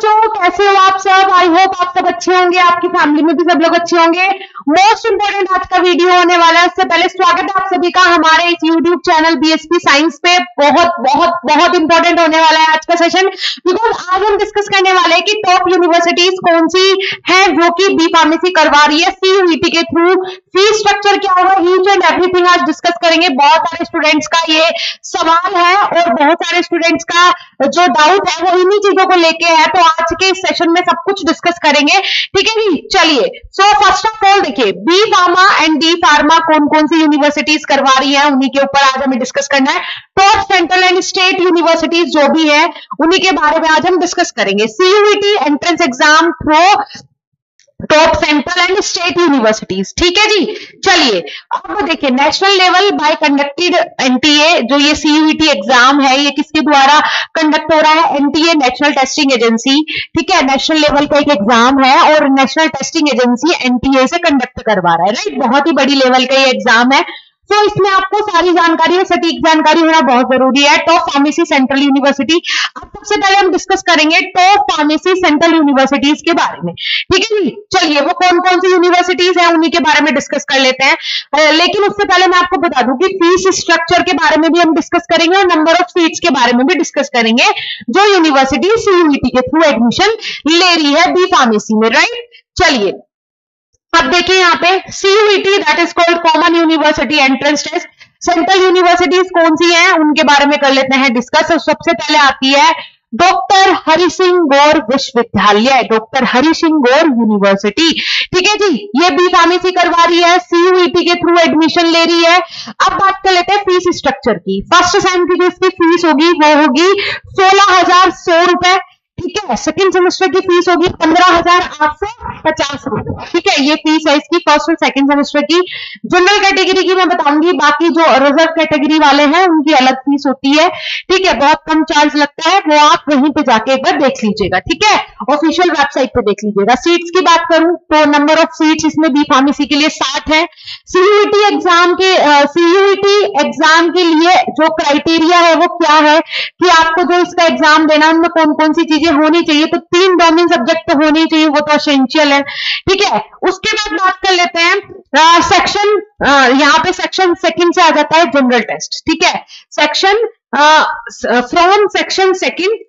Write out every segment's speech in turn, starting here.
बच्चों, कैसे हो आप सब? आई होप आप सब अच्छे होंगे, आपकी फैमिली में भी सब लोग अच्छे होंगे। मोस्ट इंपोर्टेंट आज का वीडियो होने वाला है। उससे पहले स्वागत है आप सभी का हमारे इस यूट्यूब चैनल बीएसपी साइंस पे। बहुत बहुत बहुत इंपॉर्टेंट होने वाला है आज का सेशन, बिकॉज आज हम डिस्कस करने वाले हैं कि टॉप यूनिवर्सिटीज कौन सी है जो कि बी फार्मेसी करवा रही है सीयूईटी के थ्रू। फीस स्ट्रक्चर क्या होगा, ईच एंड एवरीथिंग आज डिस्कस करेंगे। बहुत सारे स्टूडेंट्स का ये सवाल है और बहुत सारे स्टूडेंट्स का जो डाउट है वो इन्हीं चीजों को लेके है, तो आज के इस सेशन में सब कुछ डिस्कस करेंगे। ठीक है जी, चलिए। सो फर्स्ट ऑफ ऑल देखिए, B Pharma and D Pharma कौन कौन सी यूनिवर्सिटीज करवा रही है, उन्हीं के ऊपर आज हमें डिस्कस करना है। Top central and state universities जो भी है उन्हीं के बारे में आज हम डिस्कस करेंगे। CUET entrance exam through top central and state universities. ठीक है जी, चलिए। अब देखिए, national level by conducted NTA, जो ये सीयूईटी एग्जाम है ये किसके द्वारा कंडक्ट हो रहा है? NTA, national testing agency. ठीक है, नेशनल लेवल का एक एग्जाम है और नेशनल टेस्टिंग एजेंसी एनटीए से कंडक्ट करवा रहा है। राइट, बहुत ही बड़ी लेवल का ये एग्जाम है। तो इसमें आपको सारी जानकारी और सटीक जानकारी होना बहुत जरूरी है। टॉप फार्मेसी सेंट्रल यूनिवर्सिटी, अब सबसे पहले हम डिस्कस करेंगे टॉप फार्मेसी सेंट्रल यूनिवर्सिटीज के बारे में। ठीक है जी, चलिए। वो कौन कौन सी यूनिवर्सिटीज हैं उन्हीं के बारे में डिस्कस कर लेते हैं। लेकिन उससे पहले मैं आपको बता दूं कि फीस स्ट्रक्चर के बारे में भी हम डिस्कस करेंगे और नंबर ऑफ सीट्स के बारे में भी डिस्कस करेंगे जो यूनिवर्सिटी सीयूईटी के थ्रू एडमिशन ले रही है बी फार्मेसी में। राइट, चलिए। अब देखिए यहाँ पे CUET, that is called common university entrance test. Central universities कौन सी हैं उनके बारे में कर लेते हैं डिस्कस। सबसे पहले आती है डॉक्टर हरि सिंह गौर विश्वविद्यालय, डॉक्टर हरि सिंह गौर यूनिवर्सिटी। ठीक है जी, ये बी फार्मेसी करवा रही है, सीयूईटी के थ्रू एडमिशन ले रही है। अब बात कर लेते हैं फीस स्ट्रक्चर की। फर्स्ट सेम की जो इसकी फीस होगी वो होगी 16,100 रुपए। ठीक है, सेकंड सेमेस्टर की फीस होगी 15,850 रुपए। ठीक है, ये फीस है इसकी फर्स्ट और सेकंड सेमेस्टर की। जनरल कैटेगरी की मैं बताऊंगी, बाकी जो रिजर्व कैटेगरी वाले हैं उनकी अलग फीस होती है। ठीक है, बहुत कम चार्ज लगता है, वो आप वहीं पे जाके एक बार देख लीजिएगा। ठीक है, ऑफिशियल वेबसाइट पे देख लीजिएगा। सीट्स की बात करूं तो नंबर ऑफ सीट्स इसमें बी फार्मेसी के लिए 60 है। सीयूईटी एग्जाम के लिए जो क्राइटेरिया है वो क्या है कि आपको जो इसका एग्जाम देना है उनमें कौन कौन सी चीजें होनी चाहिए। तो 3 डोमेन सब्जेक्ट तो होने चाहिए, वो तो एसेंशियल है। ठीक है, उसके बाद बात कर लेते हैं सेक्शन। यहाँ पे सेक्शन सेकंड से आ जाता है जनरल टेस्ट। ठीक है, सेक्शन फ्रॉम सेक्शन सेकंड।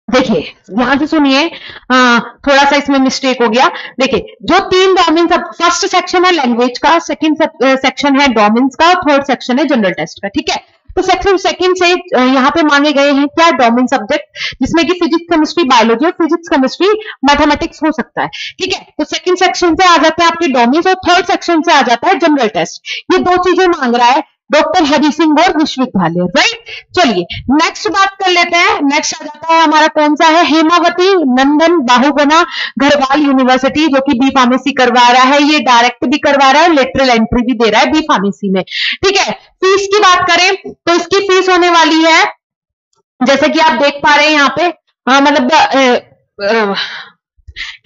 देखिए यहां से सुनिए, थोड़ा सा इसमें मिस्टेक हो गया। देखिए, जो 3 डोमेन, फर्स्ट सेक्शन है लैंग्वेज का, सेकंड सेक्शन है डोमेन्स का और थर्ड सेक्शन है जनरल टेस्ट का। ठीक है, तो सेक्शन सेकंड से यहाँ पे मांगे गए हैं क्या? डोमेन सब्जेक्ट, जिसमें कि फिजिक्स केमिस्ट्री बायोलॉजी और फिजिक्स केमिस्ट्री मैथमेटिक्स हो सकता है। ठीक है, तो सेकंड सेक्शन से आ जाते हैं आपके डोमेन्स और थर्ड सेक्शन से आ जाता है जनरल टेस्ट। ये 2 चीजें मांग रहा है डॉक्टर हरि सिंह गौर विश्वविद्यालय। राइट, चलिए नेक्स्ट बात कर लेते हैं। नेक्स्ट आ जाता है हमारा कौन सा है? हेमावती नंदन बाहुगुना गढ़वाल यूनिवर्सिटी, जो कि बी फार्मेसी करवा रहा है। ये डायरेक्ट भी करवा रहा है, लेटरल एंट्री भी दे रहा है बी फार्मेसी में। ठीक है, फीस की बात करें तो इसकी फीस होने वाली है, जैसे कि आप देख पा रहे हैं यहाँ पे, मतलब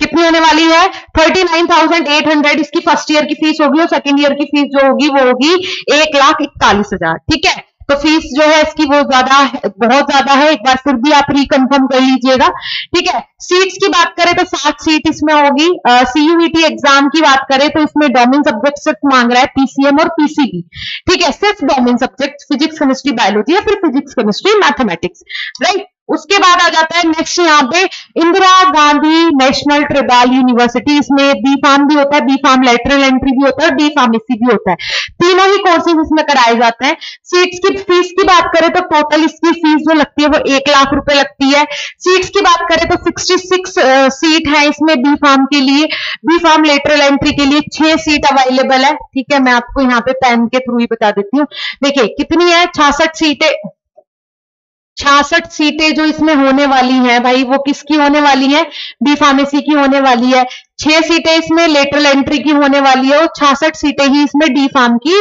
कितनी होने वाली है? 39,800 इसकी फर्स्ट ईयर की फीस होगी और सेकंड ईयर की फीस जो होगी वो होगी 1,41,000। ठीक है, तो फीस जो है इसकी वो बहुत ज्यादा है। एक बार फिर भी आप रिकन्फर्म कर लीजिएगा। ठीक है, सीट्स की बात करें तो 7 सीट इसमें होगी। सीयूईटी एग्जाम की बात करें तो इसमें डोमेन सब्जेक्ट सिर्फ मांग रहा है पीसीएम और पीसीबी। ठीक है, सिर्फ domain subject physics chemistry biology या फिर फिजिक्स केमिस्ट्री मैथमेटिक्स। राइट, उसके बाद आ जाता है नेक्स्ट यहाँ पे इंदिरा गांधी नेशनल ट्रिबल यूनिवर्सिटी। इसमें बी फार्म भी होता है, बी फार्म लेटरल एंट्री भी होता है और डी फार्मेसी भी होता है। तीनों ही कोर्सेज इसमें कराए जाते हैं। सीट्स की फीस की बात करें तो टोटल इसकी फीस जो लगती है वो 1 लाख रुपए लगती है। सीट्स की बात करें तो 66 सीट है इसमें बी फार्म के लिए। बी फार्म लेटरल एंट्री के लिए 6 सीट अवेलेबल है। ठीक है, मैं आपको यहाँ पे पेन के थ्रू ही बता देती हूँ। देखिए कितनी है, 66 सीटें। 66 सीटें जो इसमें होने वाली हैं भाई, वो किसकी होने वाली है? बी फार्मेसी की होने वाली है। 6 सीटें इसमें लेटरल एंट्री की होने वाली है और 66 सीटें ही इसमें डी फार्म की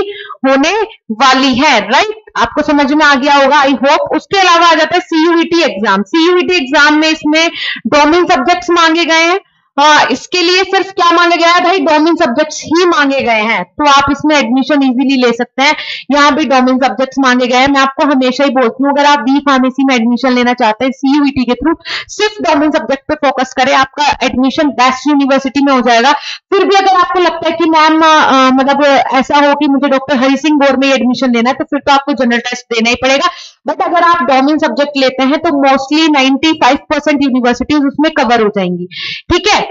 होने वाली है। राइट, आपको समझ में आ गया होगा आई होप। उसके अलावा आ जाता है सीयूईटी एग्जाम। सीयूईटी एग्जाम में इसमें डोमेन सब्जेक्ट्स मांगे गए हैं इसके लिए सिर्फ क्या मांगा गया है भाई, डोमेन सब्जेक्ट्स ही मांगे गए हैं, तो आप इसमें एडमिशन इजीली ले सकते हैं। यहाँ भी डोमेन सब्जेक्ट्स मांगे गए हैं। मैं आपको हमेशा ही बोलती हूँ, अगर आप बी फार्मेसी में एडमिशन लेना चाहते हैं सीयूईटी के थ्रू, सिर्फ डोमेन सब्जेक्ट पे फोकस करें, आपका एडमिशन बेस्ट यूनिवर्सिटी में हो जाएगा। फिर भी अगर आपको लगता है कि मैम मतलब ऐसा हो कि मुझे डॉक्टर हरि सिंह गौर में एडमिशन लेना है, तो फिर तो आपको जनरल टेस्ट देना ही पड़ेगा। बट अगर आप डोमेन सब्जेक्ट लेते हैं तो मोस्टली 95% यूनिवर्सिटीज उसमें कवर हो जाएंगी। ठीक है,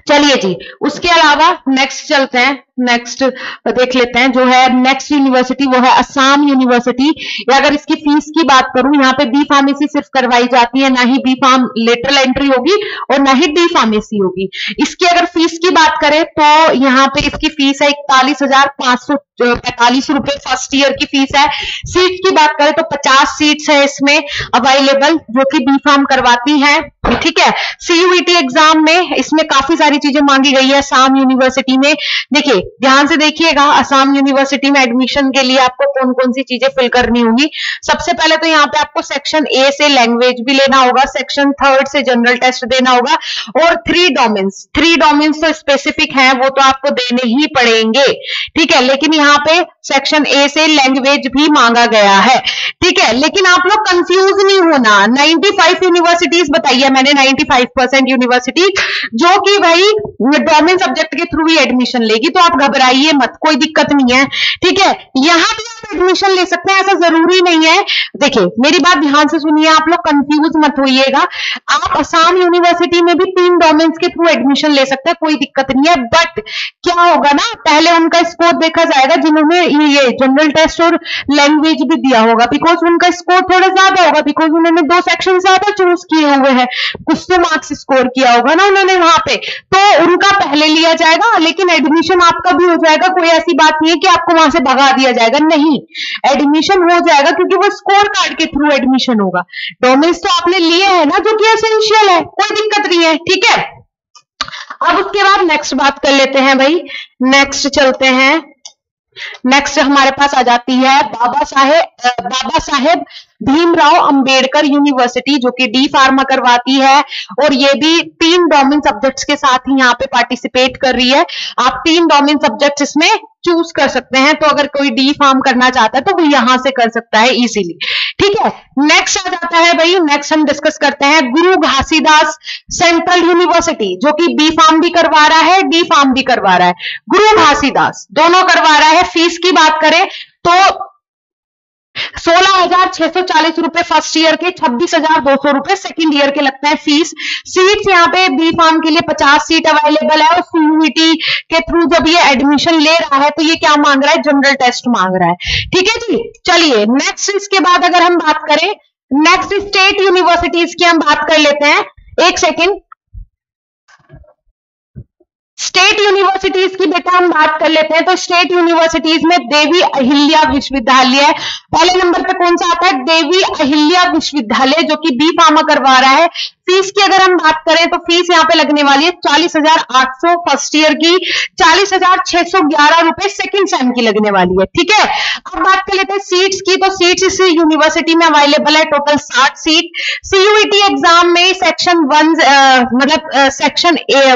चलिए जी, उसके अलावा नेक्स्ट चलते हैं, नेक्स्ट देख लेते हैं जो है नेक्स्ट यूनिवर्सिटी, वो है असम यूनिवर्सिटी। या अगर इसकी फीस की बात करूं, यहाँ पे बी फार्मेसी सिर्फ करवाई जाती है, ना ही बी फार्म लेटरल एंट्री होगी और ना ही डी फार्मेसी होगी। इसकी अगर फीस की बात करें तो यहाँ पे इसकी फीस है 41,545 रुपए फर्स्ट ईयर की फीस है। सीट की बात करें तो 50 सीट्स है इसमें अवेलेबल, जो कि बी फार्म करवाती है। ठीक है, सीयूईटी एग्जाम में इसमें काफी सारी चीजें मांगी गई है असम यूनिवर्सिटी में। देखिए, ध्यान से देखिएगा, असम यूनिवर्सिटी में एडमिशन के लिए आपको कौन कौन सी चीजें फिल करनी होगी। सबसे पहले तो यहाँ पे आपको सेक्शन ए से लैंग्वेज भी लेना होगा, सेक्शन 3 से जनरल टेस्ट देना होगा, और 3 डोमेन्स तो स्पेसिफिक है, वो तो आपको देने ही पड़ेंगे। ठीक है, लेकिन यहाँ पे सेक्शन ए से लैंग्वेज भी मांगा गया है। ठीक है, लेकिन आप लोग कंफ्यूज नहीं होना। 95 यूनिवर्सिटीज बताइए मैंने, 95% यूनिवर्सिटीज जो कि भाई डोमेन सब्जेक्ट के थ्रू ही एडमिशन लेगी, तो आप घबराइए मत, कोई दिक्कत नहीं है। ठीक है, यहां भी आप एडमिशन ले सकते हैं, ऐसा जरूरी नहीं है। देखिए, मेरी बात ध्यान से सुनिए, आप लोग कंफ्यूज मत होइएगा। आप असम यूनिवर्सिटी में भी 3 डोमेन्स के थ्रू एडमिशन ले सकते हैं, कोई दिक्कत नहीं है। बट क्या होगा ना, पहले उनका स्कोर देखा जाएगा जिन्होंने ये जनरल टेस्ट और लैंग्वेज भी दिया होगा, बिकॉज उनका स्कोर थोड़ा ज्यादा होगा, बिकॉज उन्होंने 2 सेक्शन ज्यादा चूज किए हुए हैं, कुछ तो मार्क्स स्कोर किया होगा ना उन्होंने वहां पे, तो उनका पहले लिया जाएगा, लेकिन एडमिशन आपका भी हो जाएगा। कोई ऐसी बात नहीं है कि आपको वहां से भगा दिया जाएगा, नहीं, एडमिशन हो जाएगा, क्योंकि वो स्कोर कार्ड के थ्रू एडमिशन होगा। डोमेन्स तो आपने लिए हैं ना, जो कि एसेंशियल है, कोई दिक्कत नहीं है। ठीक है, अब उसके बाद नेक्स्ट बात कर लेते हैं भाई, नेक्स्ट चलते हैं। नेक्स्ट हमारे पास आ जाती है बाबा साहेब भीमराव अंबेडकर यूनिवर्सिटी, जो कि डी फार्मा करवाती है, और ये भी 3 डोमेन सब्जेक्ट्स के साथ ही यहाँ पे पार्टिसिपेट कर रही है। आप 3 डोमेन सब्जेक्ट्स इसमें चूज कर सकते हैं, तो अगर कोई डी फार्म करना चाहता है तो वो यहां से कर सकता है इजीली। ठीक है, नेक्स्ट आ जाता है भाई, नेक्स्ट हम डिस्कस करते हैं गुरु घासीदास सेंट्रल यूनिवर्सिटी, जो कि बी फार्म भी करवा रहा है, डी फार्म भी करवा रहा है। गुरु घासीदास दोनों करवा रहा है। फीस की बात करें तो 16,640 रुपए फर्स्ट ईयर के, 26,200 रुपए सेकंड ईयर के लगता है फीस। सीट्स यहाँ पे बी फार्म के लिए 50 सीट अवेलेबल है, और सीयूईटी के थ्रू जब ये एडमिशन ले रहा है तो ये क्या मांग रहा है, जनरल टेस्ट मांग रहा है। ठीक है जी, चलिए नेक्स्ट इसके बाद अगर हम बात करें, नेक्स्ट स्टेट यूनिवर्सिटीज की हम बात कर लेते हैं। एक सेकेंड, स्टेट यूनिवर्सिटीज की बेटा हम बात कर लेते हैं। तो स्टेट यूनिवर्सिटीज में देवी अहिल्या विश्वविद्यालय है, पहले नंबर पे कौन सा आता है, देवी अहिल्या विश्वविद्यालय, जो कि बी फार्मा करवा रहा है। फीस की अगर हम बात करें तो फीस यहाँ पे लगने वाली है 40,800 फर्स्ट ईयर की, 40,611 रुपए सेकंड सेम की लगने वाली है। ठीक है, अब बात कर लेते हैं सीट्स की। तो सीट्स इस यूनिवर्सिटी में अवेलेबल है टोटल 60 सीट। सीयूईटी एग्जाम में सेक्शन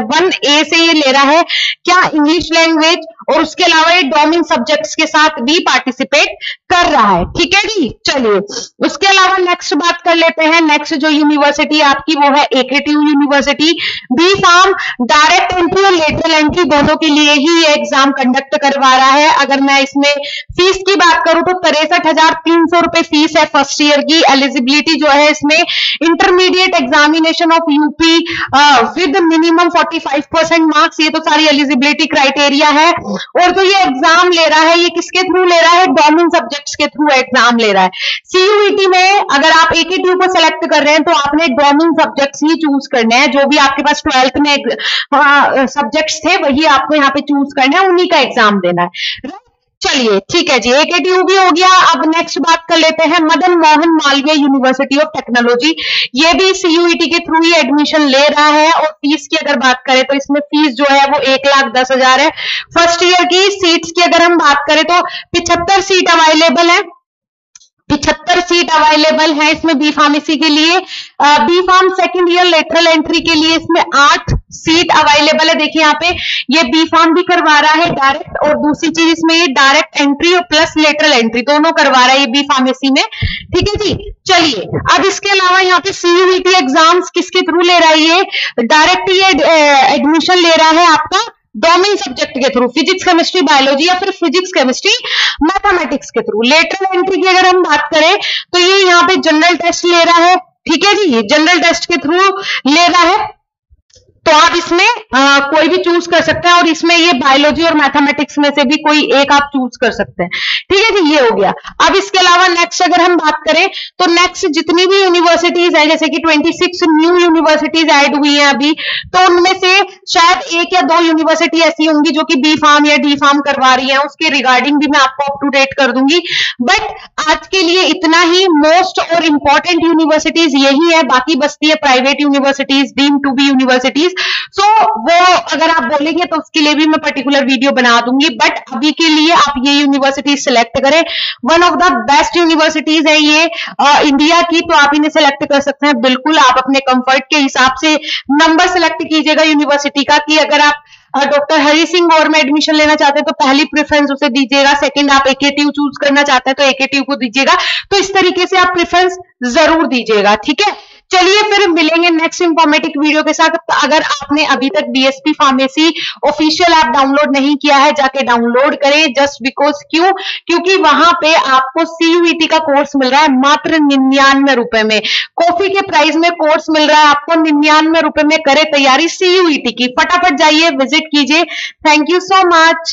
1A से ये ले रहा है क्या, इंग्लिश लैंग्वेज, और उसके अलावा ये डोमेन सब्जेक्ट्स के साथ भी पार्टिसिपेट कर रहा है। ठीक है जी, चलिए उसके अलावा नेक्स्ट बात कर लेते हैं। नेक्स्ट जो यूनिवर्सिटी आपकी वो है AKTU university. B Pharm direct entry और लेटरल एंट्री दोनों के लिए ही ये एग्जाम कंडक्ट करवा रहा है। अगर मैं इसमें फीस की बात करूं तो 63,300 रुपए फीस है फर्स्ट ईयर की। एलिजिबिलिटी जो है इसमें intermediate examination of UP with minimum 45% marks, ये तो सारी एलिजिबिलिटी क्राइटेरिया है। और जो ये एग्जाम ले रहा है ये किसके थ्रू ले रहा है, डोमेन सब्जेक्ट्स के थ्रू एग्जाम ले रहा है। सीयूईटी में अगर आप एकेटीयू को सेलेक्ट कर रहे हैं तो आपने डोमेन सब्जेक्ट्स ही चूज करने हैं, जो भी आपके पास 12th में सब्जेक्ट्स थे वही आपको यहाँ पे चूज करना है, उन्हीं का एग्जाम देना है। चलिए ठीक है जी, एकेटीयू भी हो गया। अब नेक्स्ट बात कर लेते हैं Madan Mohan Malviya university of technology. ये भी सीयूईटी के थ्रू ही एडमिशन ले रहा है। और फीस की अगर बात करें तो इसमें फीस जो है वो 1,10,000 है फर्स्ट ईयर की। सीट्स की अगर हम बात करें तो 75 सीट अवेलेबल है, 75 सीट अवेलेबल है इसमें बी फार्मेसी के लिए। B Pharm second year lateral entry के लिए इसमें 8 सीट अवेलेबल है। देखिए यहाँ पे ये बी फार्म भी करवा रहा है डायरेक्ट, और दूसरी चीज इसमें ये डायरेक्ट एंट्री और प्लस लेटरल एंट्री दोनों करवा रहा है ये बी फार्मेसी में। ठीक है जी, चलिए अब इसके अलावा यहाँ पे सीयूईटी एग्जाम्स किसके थ्रू ले रहा है, ये डायरेक्ट ये एडमिशन ले रहा है आपका डोमेन सब्जेक्ट के थ्रू, फिजिक्स केमिस्ट्री बायोलॉजी या फिर फिजिक्स केमिस्ट्री मैथमेटिक्स के थ्रू। लेटरल एंट्री की अगर हम बात करें तो ये यहाँ पे जनरल टेस्ट ले रहा है। ठीक है जी, ये जनरल टेस्ट के थ्रू ले रहा है, तो आप इसमें कोई भी चूज कर सकते हैं, और इसमें ये बायोलॉजी और मैथमेटिक्स में से भी कोई एक आप चूज कर सकते हैं। ठीक है जी, ये हो गया। अब इसके अलावा नेक्स्ट अगर हम बात करें तो नेक्स्ट जितनी भी यूनिवर्सिटीज है, जैसे कि 26 न्यू यूनिवर्सिटीज ऐड हुई हैं अभी, तो उनमें से शायद 1 या 2 यूनिवर्सिटी ऐसी होंगी जो कि बी फार्म या डी फार्म करवा रही है, उसके रिगार्डिंग भी मैं आपको अप टू डेट कर दूंगी। बट आज के लिए इतना ही, मोस्ट और इंपॉर्टेंट यूनिवर्सिटीज यही है, बाकी बचती है private universities, deem to be universities. So वो अगर आप बोलेंगे तो उसके लिए भी मैं पर्टिकुलर वीडियो बना दूंगी, बट अभी के लिए आप ये यूनिवर्सिटी सिलेक्ट करें। One of the best universities है ये इंडिया की, तो आप इन्हें सिलेक्ट कर सकते हैं। बिल्कुल आप अपने कंफर्ट के हिसाब से नंबर सिलेक्ट कीजिएगा यूनिवर्सिटी का, कि अगर आप डॉक्टर हरि सिंह गौर में एडमिशन लेना चाहते हैं तो पहली प्रेफरेंस उसे दीजिएगा, सेकंड आप एकेटीयू चूज करना चाहते हैं तो एकेटीयू को दीजिएगा। तो इस तरीके से आप प्रेफरेंस जरूर दीजिएगा। ठीक है, चलिए फिर मिलेंगे नेक्स्ट इंफॉर्मेटिव वीडियो के साथ। अगर आपने अभी तक BSP pharmacy official app download नहीं किया है, जाके डाउनलोड करें। जस्ट बिकॉज क्यों, क्योंकि वहां पे आपको सीयूईटी का कोर्स मिल रहा है मात्र 99 रुपए में। कॉफी के प्राइस में कोर्स मिल रहा है आपको 99 रुपए में। करे तैयारी सीयूईटी की, फटाफट जाइए विजिट कीजिए। Thank you so much.